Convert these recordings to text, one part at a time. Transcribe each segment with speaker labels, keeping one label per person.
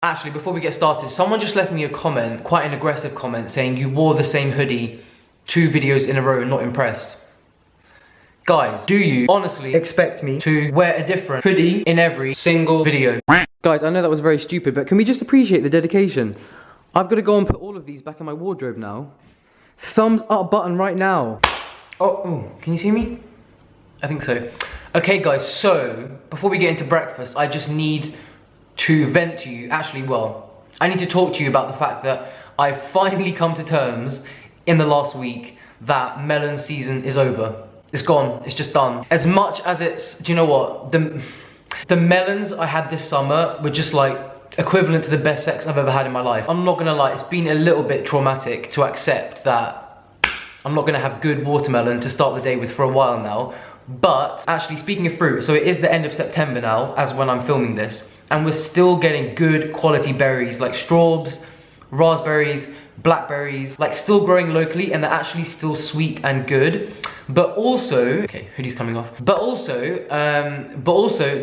Speaker 1: Actually, before we get started, someone just left me a comment, quite an aggressive comment, saying you wore the same hoodie 2 videos in a row and not impressed. Guys, do you honestly expect me to wear a different hoodie in every single video? Guys, I know that was very stupid, but can we just appreciate the dedication? I've got to go and put all of these back in my wardrobe now. Thumbs up button right now. Oh, can you see me? I think so. Okay guys, so before we get into breakfast, I just need to vent to you. Actually, well, I need to talk to you about the fact that I've finally come to terms in the last week that melon season is over. It's gone, it's just done. As much as it's, do you know what? The melons I had this summer were just like equivalent to the best sex I've ever had in my life. I'm not gonna lie, it's been a little bit traumatic to accept that I'm not gonna have good watermelon to start the day with for a while now. But actually, speaking of fruit, so it is the end of September now, as when I'm filming this, and we're still getting good quality berries like strawberries, raspberries, blackberries, like still growing locally, and they're actually still sweet and good. But also, okay, hoodie's coming off. But also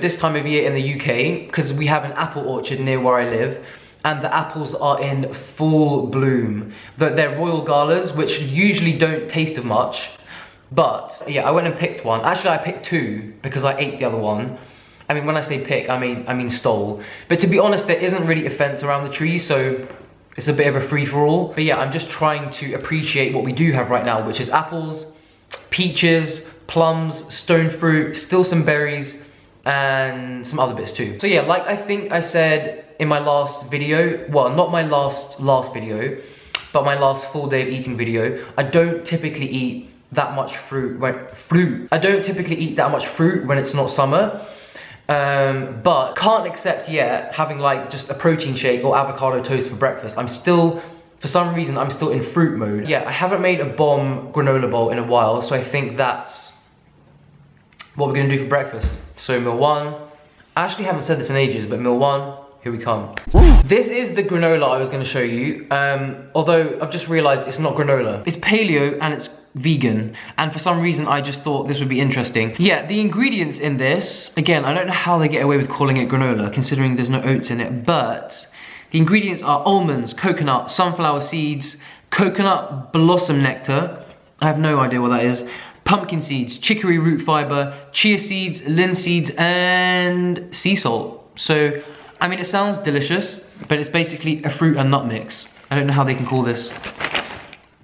Speaker 1: this time of year in the UK, because we have an apple orchard near where I live, and the apples are in full bloom. They're Royal Galas, which usually don't taste of much. But yeah, I went and picked one. Actually, I picked 2 because I ate the other one. I mean, when I say pick, I mean stole. But to be honest, there isn't really a fence around the tree, so it's a bit of a free-for-all. But yeah, I'm just trying to appreciate what we do have right now, which is apples, peaches, plums, stone fruit, still some berries, and some other bits too. So yeah, like I think I said in my last video, well, not my last video, but my last full day of eating video, I don't typically eat that much fruit I don't typically eat that much fruit when it's not summer. But can't accept yet having like just a protein shake or avocado toast for breakfast. I'm still, for some reason, I'm still in fruit mode. Yeah, I haven't made a bomb granola bowl in a while, so I think that's what we're gonna do for breakfast. So meal 1, I actually haven't said this in ages, but meal 1, here we come. This is the granola I was gonna show you, although I've just realized it's not granola. It's paleo and it's vegan, and for some reason I just thought this would be interesting. Yeah, the ingredients in this, again, I don't know how they get away with calling it granola considering there's no oats in it, but the ingredients are almonds, coconut, sunflower seeds, coconut blossom nectar, I have no idea what that is, pumpkin seeds, chicory root fiber, chia seeds, linseeds, and sea salt. So, I mean, it sounds delicious, but it's basically a fruit and nut mix. I don't know how they can call this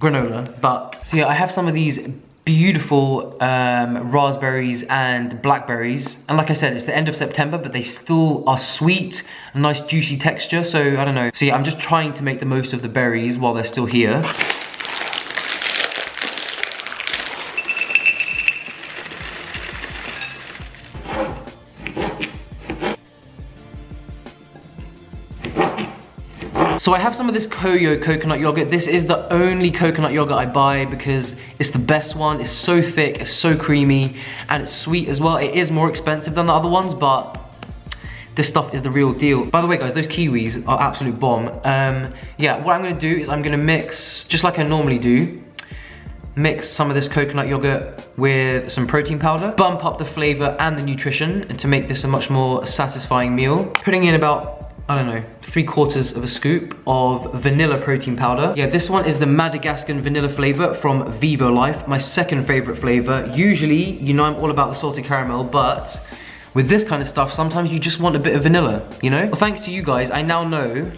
Speaker 1: granola, but so yeah, I have some of these beautiful raspberries and blackberries, and like I said, it's the end of September, but they still are sweet, a nice juicy texture, so I don't know. So yeah, I'm just trying to make the most of the berries while they're still here. So I have some of this Koyo coconut yogurt. This is the only coconut yogurt I buy because it's the best one. It's so thick, it's so creamy, and it's sweet as well. It is more expensive than the other ones, but this stuff is the real deal. By the way, guys, those kiwis are absolute bomb. Yeah, what I'm gonna do is I'm gonna mix, just like I normally do, mix some of this coconut yogurt with some protein powder, bump up the flavor and the nutrition, and to make this a much more satisfying meal. Putting in about, I don't know, 3/4 of a scoop of vanilla protein powder. Yeah, this one is the Madagascan vanilla flavor from Vivo Life, my second favorite flavor. Usually, you know I'm all about the salted caramel, but with this kind of stuff, sometimes you just want a bit of vanilla, you know? Well, thanks to you guys, I now know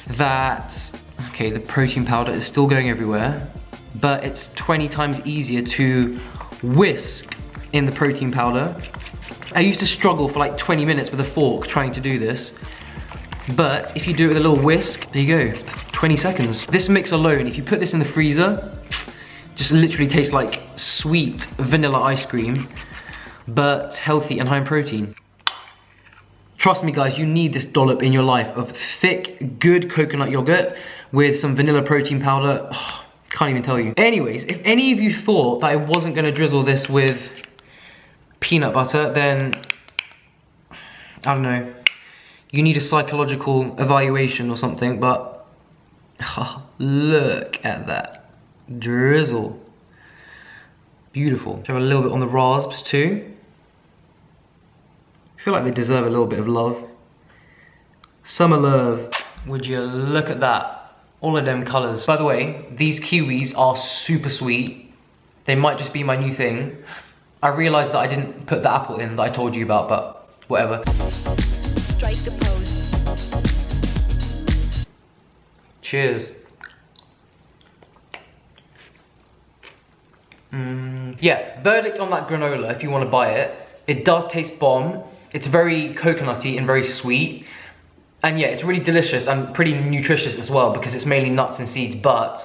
Speaker 1: that, okay, the protein powder is still going everywhere, but it's 20 times easier to whisk in the protein powder. I used to struggle for like 20 minutes with a fork trying to do this, but if you do it with a little whisk, there you go, 20 seconds. This mix alone, if you put this in the freezer, just literally tastes like sweet vanilla ice cream, but healthy and high in protein. Trust me guys, you need this dollop in your life of thick, good coconut yogurt with some vanilla protein powder. Oh, can't even tell you. Anyways, if any of you thought that I wasn't gonna drizzle this with peanut butter, then I don't know, you need a psychological evaluation or something, but look at that drizzle. Beautiful. Have a little bit on the rasps too. I feel like they deserve a little bit of love. Summer love. Would you look at that? All of them colours. By the way, these kiwis are super sweet. They might just be my new thing. I realised that I didn't put the apple in that I told you about, but whatever. Strike a pose. Cheers. Yeah, verdict on that granola if you want to buy it. It does taste bomb. It's very coconutty and very sweet. And yeah, it's really delicious and pretty nutritious as well because it's mainly nuts and seeds, but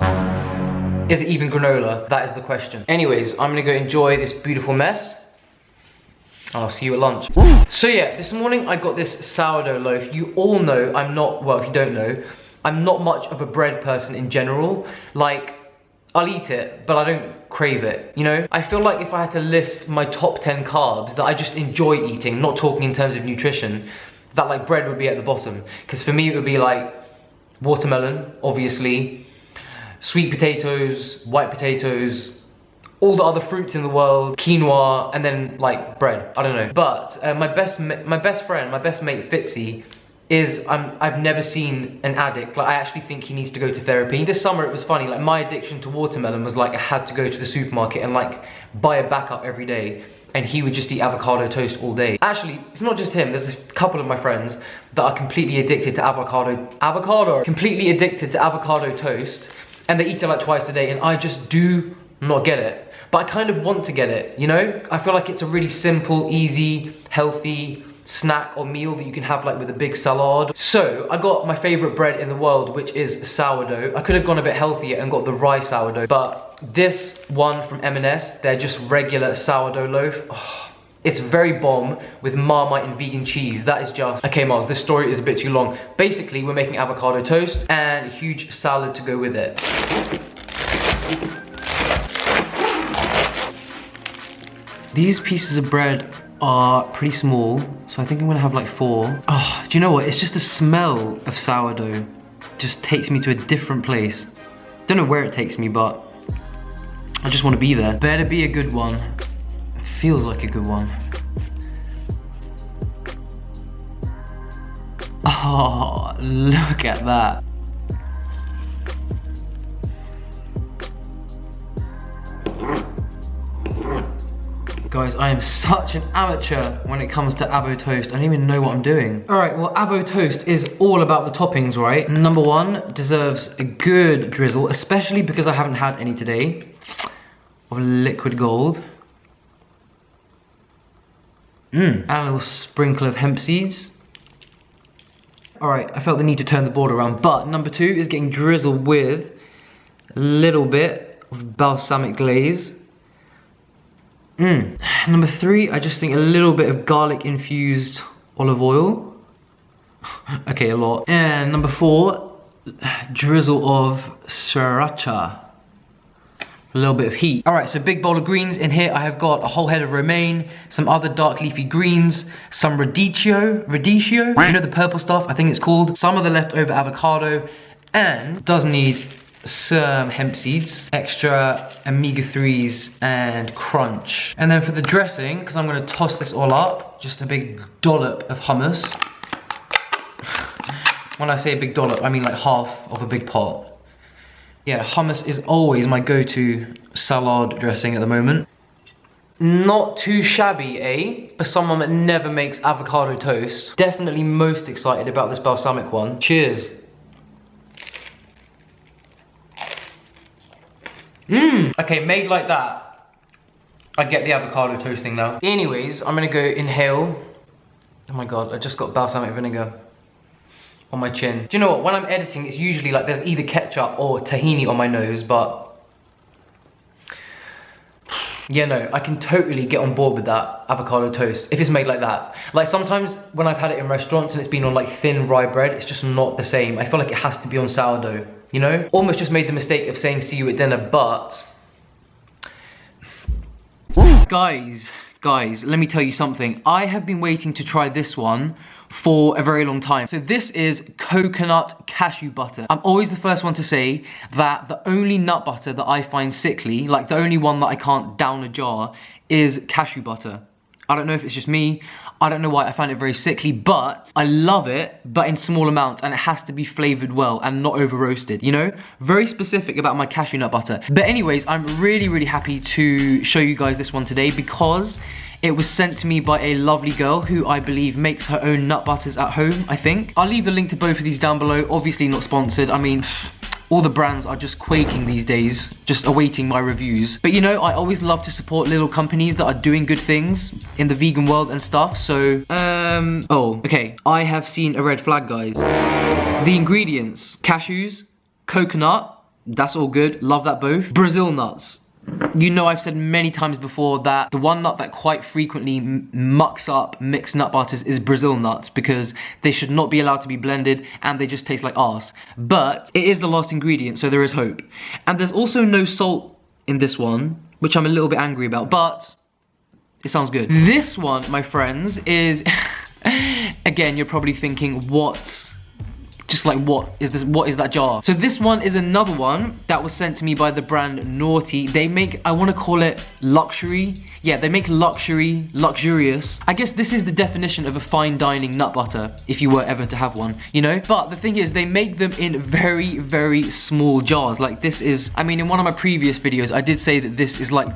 Speaker 1: is it even granola? That is the question. Anyways, I'm gonna go enjoy this beautiful mess. And I'll see you at lunch. So yeah, this morning I got this sourdough loaf. You all know I'm not, well, if you don't know, I'm not much of a bread person in general. Like, I'll eat it, but I don't crave it, you know? I feel like if I had to list my top 10 carbs that I just enjoy eating, not talking in terms of nutrition, that like bread would be at the bottom. Because for me it would be like watermelon, obviously, sweet potatoes, white potatoes, all the other fruits in the world, quinoa, and then like bread, I don't know. But my best mate Fitzy, is I've never seen an addict. Like, I actually think he needs to go to therapy. This summer it was funny, like my addiction to watermelon was like I had to go to the supermarket and like buy a backup every day, and he would just eat avocado toast all day. Actually, it's not just him, there's a couple of my friends that are completely addicted to completely addicted to avocado toast, and they eat it like twice a day, and I just do not get it. But I kind of want to get it, you know? I feel like it's a really simple, easy, healthy snack or meal that you can have like with a big salad. So I got my favorite bread in the world, which is sourdough. I could have gone a bit healthier and got the rye sourdough, but this one from M&S, they're just regular sourdough loaf. Oh, it's very bomb with Marmite and vegan cheese. That is just... Okay, Mars, this story is a bit too long. Basically, we're making avocado toast and a huge salad to go with it. These pieces of bread are pretty small, so I think I'm gonna have like 4. Oh, do you know what? It's just the smell of sourdough just takes me to a different place. Don't know where it takes me, but I just want to be there. Better be a good one. It feels like a good one. Oh, look at that. Guys, I am such an amateur when it comes to Avo toast. I don't even know what I'm doing. All right, well, Avo toast is all about the toppings, right? Number 1 deserves a good drizzle, especially because I haven't had any today, of liquid gold. And a little sprinkle of hemp seeds. All right, I felt the need to turn the board around, but number 2 is getting drizzled with a little bit of balsamic glaze. Number 3, I just think a little bit of garlic infused olive oil. Okay, a lot. And number 4, drizzle of sriracha. A little bit of heat. All right, so big bowl of greens. In here, I have got a whole head of romaine, some other dark leafy greens, some radicchio, you know the purple stuff, I think it's called, some of the leftover avocado, and does need some hemp seeds, extra omega-3s and crunch. And then for the dressing, because I'm gonna toss this all up, just a big dollop of hummus. When I say a big dollop, I mean like half of a big pot. Yeah, hummus is always my go-to salad dressing at the moment. Not too shabby, eh? For someone that never makes avocado toast. Definitely most excited about this balsamic one. Cheers. Okay, made like that, I get the avocado toasting now. Anyways, I'm gonna go inhale. Oh my god, I just got balsamic vinegar on my chin. Do you know what, when I'm editing, it's usually like there's either ketchup or tahini on my nose, but yeah, no, I can totally get on board with that avocado toast if it's made like that. Like sometimes when I've had it in restaurants and it's been on like thin rye bread, it's just not the same. I feel like it has to be on sourdough, you know? Almost just made the mistake of saying see you at dinner, but... Guys, let me tell you something. I have been waiting to try this one for a very long time. So this is coconut cashew butter. I'm always the first one to say that the only nut butter that I find sickly, like the only one that I can't down a jar, is cashew butter. I don't know if it's just me. I don't know why I find it very sickly, but I love it, but in small amounts, and it has to be flavored well and not over roasted, you know? Very specific about my cashew nut butter. But anyways, I'm really, really happy to show you guys this one today because it was sent to me by a lovely girl who I believe makes her own nut butters at home, I think. I'll leave the link to both of these down below. Obviously not sponsored. I mean, all the brands are just quaking these days, just awaiting my reviews. But you know, I always love to support little companies that are doing good things in the vegan world and stuff. So, oh, okay. I have seen a red flag, guys. The ingredients: cashews, coconut, that's all good. Love that both. Brazil nuts. You know, I've said many times before that the one nut that quite frequently mucks up mixed nut butters is Brazil nuts because they should not be allowed to be blended and they just taste like arse. But it is the last ingredient, so there is hope. And there's also no salt in this one, which I'm a little bit angry about, but it sounds good. This one, my friends, is, again, you're probably thinking, what? Just like, what is this? What is that jar? So this one is another one that was sent to me by the brand Naughty. They make, I want to call it luxury. Yeah, they make luxurious. I guess this is the definition of a fine dining nut butter, if you were ever to have one, you know? But the thing is, they make them in very, very small jars. Like this is, I mean, in one of my previous videos, I did say that this is like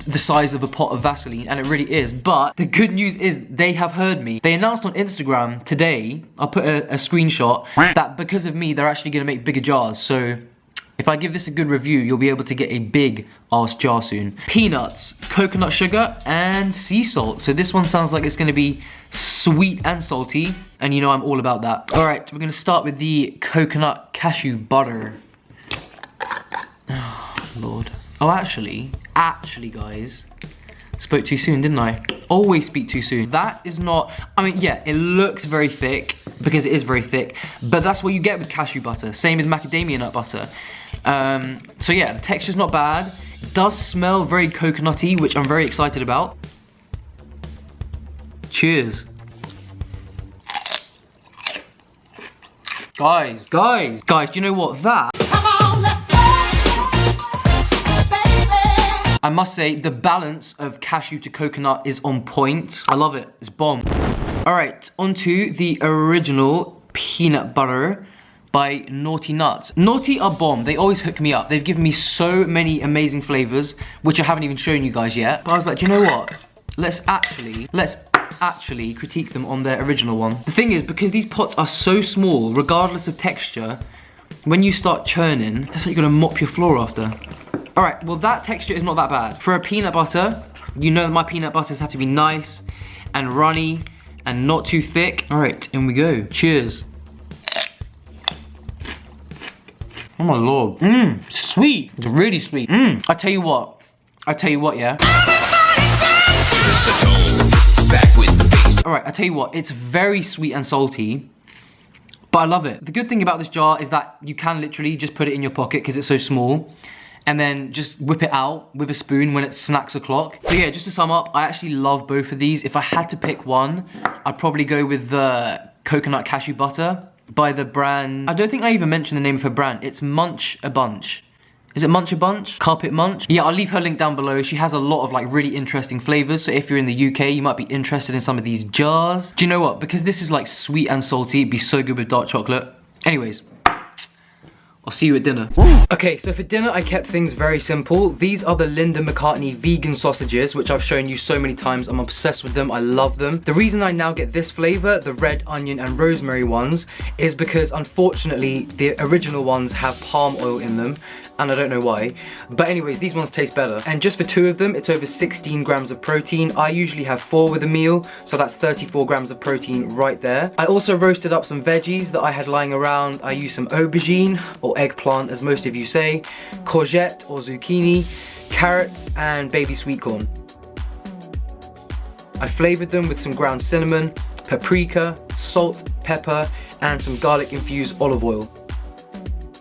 Speaker 1: the size of a pot of Vaseline, and it really is. But the good news is they have heard me. They announced on Instagram today, I'll put a screenshot, that because of me, they're actually gonna make bigger jars. So if I give this a good review, you'll be able to get a big ass jar soon. Peanuts, coconut sugar, and sea salt. So this one sounds like it's gonna be sweet and salty, and you know I'm all about that. All right, we're gonna start with the coconut cashew butter. Oh, Lord. Oh, actually, guys, spoke too soon, didn't I? Always speak too soon. That is not, I mean, yeah, it looks very thick because it is very thick, but that's what you get with cashew butter. Same with macadamia nut butter. So yeah, the texture's not bad. It does smell very coconutty, which I'm very excited about. Cheers. Guys, do you know what that? I must say, the balance of cashew to coconut is on point. I love it, it's bomb. All right, onto the original peanut butter by Naughty Nuts. Naughty are bomb, they always hook me up. They've given me so many amazing flavors, which I haven't even shown you guys yet. But I was like, do you know what? Let's actually critique them on their original one. The thing is, because these pots are so small, regardless of texture, when you start churning, it's like you're gonna mop your floor after. All right, well that texture is not that bad. For a peanut butter, you know my peanut butters have to be nice and runny and not too thick. All right, in we go. Cheers. Oh my Lord. Sweet. It's really sweet. I tell you what, yeah. All right, I tell you what, it's very sweet and salty, but I love it. The good thing about this jar is that you can literally just put it in your pocket because it's so small, and then just whip it out with a spoon when it's snacks o'clock. So yeah, just to sum up, I actually love both of these. If I had to pick one, I'd probably go with the coconut cashew butter by the brand, I don't think I even mentioned the name of her brand. It's Munch a Bunch. Is it Munch a Bunch? Carpet Munch? Yeah, I'll leave her link down below. She has a lot of like really interesting flavors. So if you're in the UK, you might be interested in some of these jars. Do you know what? Because this is like sweet and salty, it'd be so good with dark chocolate. Anyways, I'll see you at dinner. Okay, so for dinner I kept things very simple. These are the Linda McCartney vegan sausages, which I've shown you so many times. I'm obsessed with them, I love them. The reason I now get this flavor, the red onion and rosemary ones, is because unfortunately the original ones have palm oil in them, and I don't know why. But anyways, these ones taste better. And just for 2 of them, it's over 16 grams of protein. I usually have 4 with a meal, so that's 34 grams of protein right there. I also roasted up some veggies that I had lying around. I used some aubergine, or eggplant as most of you say, courgette or zucchini, carrots, and baby sweet corn. I flavored them with some ground cinnamon, paprika, salt, pepper, and some garlic infused olive oil.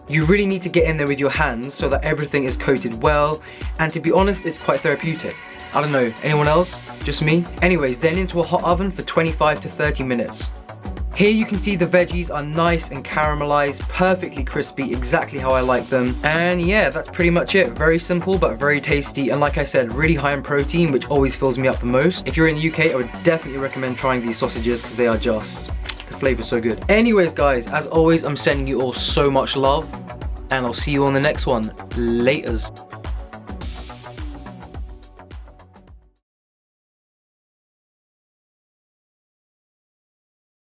Speaker 1: You really need to get in there with your hands so that everything is coated well, and to be honest, it's quite therapeutic. I don't know, anyone else? Just me? Anyways, then into a hot oven for 25 to 30 minutes. Here you can see the veggies are nice and caramelized, perfectly crispy, exactly how I like them. And yeah, that's pretty much it. Very simple, but very tasty. And like I said, really high in protein, which always fills me up the most. If you're in the UK, I would definitely recommend trying these sausages because they are just, the flavor's so good. Anyways guys, as always, I'm sending you all so much love, and I'll see you on the next one. Laters.